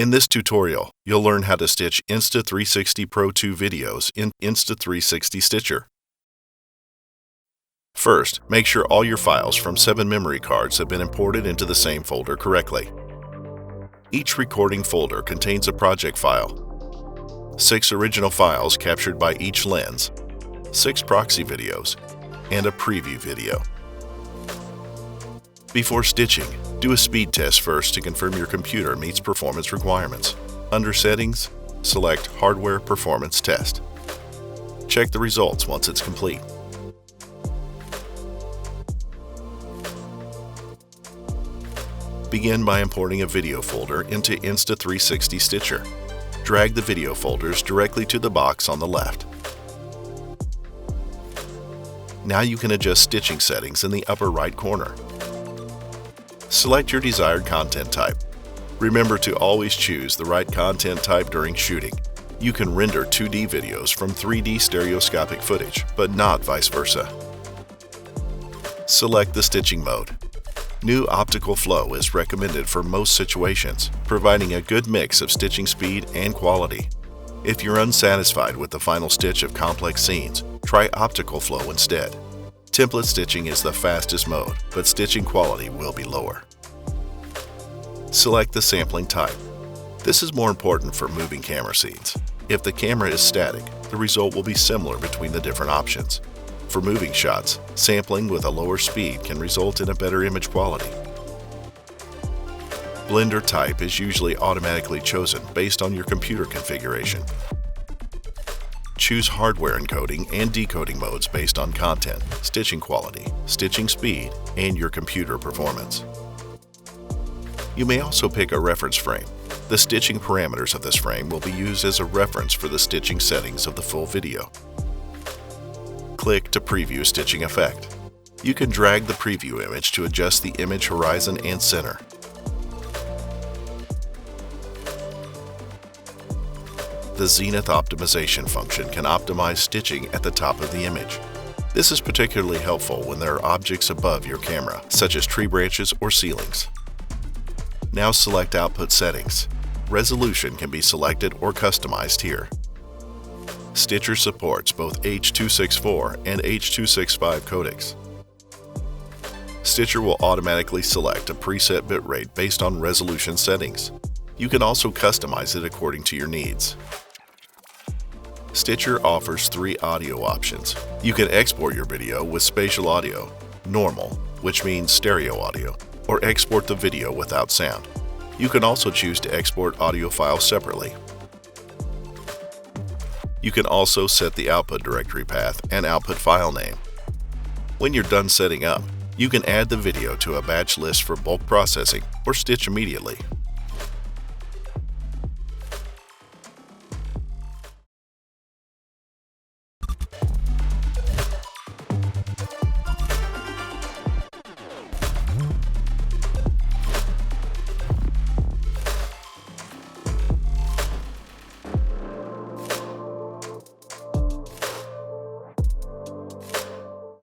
In this tutorial, you'll learn how to stitch Insta360 Pro 2 videos in Insta360 Stitcher. First, make sure all your files from 7 memory cards have been imported into the same folder correctly. Each recording folder contains a project file, 6 original files captured by each lens, 6 proxy videos, and a preview video. Before stitching, do a speed test first to confirm your computer meets performance requirements. Under Settings, select Hardware Performance Test. Check the results once it's complete. Begin by importing a video folder into Insta360 Stitcher. Drag the video folders directly to the box on the left. Now you can adjust stitching settings in the upper right corner. Select your desired content type. Remember to always choose the right content type during shooting. You can render 2D videos from 3D stereoscopic footage, but not vice versa. Select the stitching mode. New optical flow is recommended for most situations, providing a good mix of stitching speed and quality. If you're unsatisfied with the final stitch of complex scenes, try optical flow instead. Template stitching is the fastest mode, but stitching quality will be lower. Select the sampling type. This is more important for moving camera scenes. If the camera is static, the result will be similar between the different options. For moving shots, sampling with a lower speed can result in a better image quality. Blender type is usually automatically chosen based on your computer configuration. Choose hardware encoding and decoding modes based on content, stitching quality, stitching speed, and your computer performance. You may also pick a reference frame. The stitching parameters of this frame will be used as a reference for the stitching settings of the full video. Click to preview stitching effect. You can drag the preview image to adjust the image horizon and center. The Zenith optimization function can optimize stitching at the top of the image. This is particularly helpful when there are objects above your camera, such as tree branches or ceilings. Now select Output Settings. Resolution can be selected or customized here. Stitcher supports both H.264 and H.265 codecs. Stitcher will automatically select a preset bitrate based on resolution settings. You can also customize it according to your needs. Stitcher offers 3 audio options. You can export your video with spatial audio, normal, which means stereo audio, or export the video without sound. You can also choose to export audio files separately. You can also set the output directory path and output file name. When you're done setting up, you can add the video to a batch list for bulk processing or stitch immediately.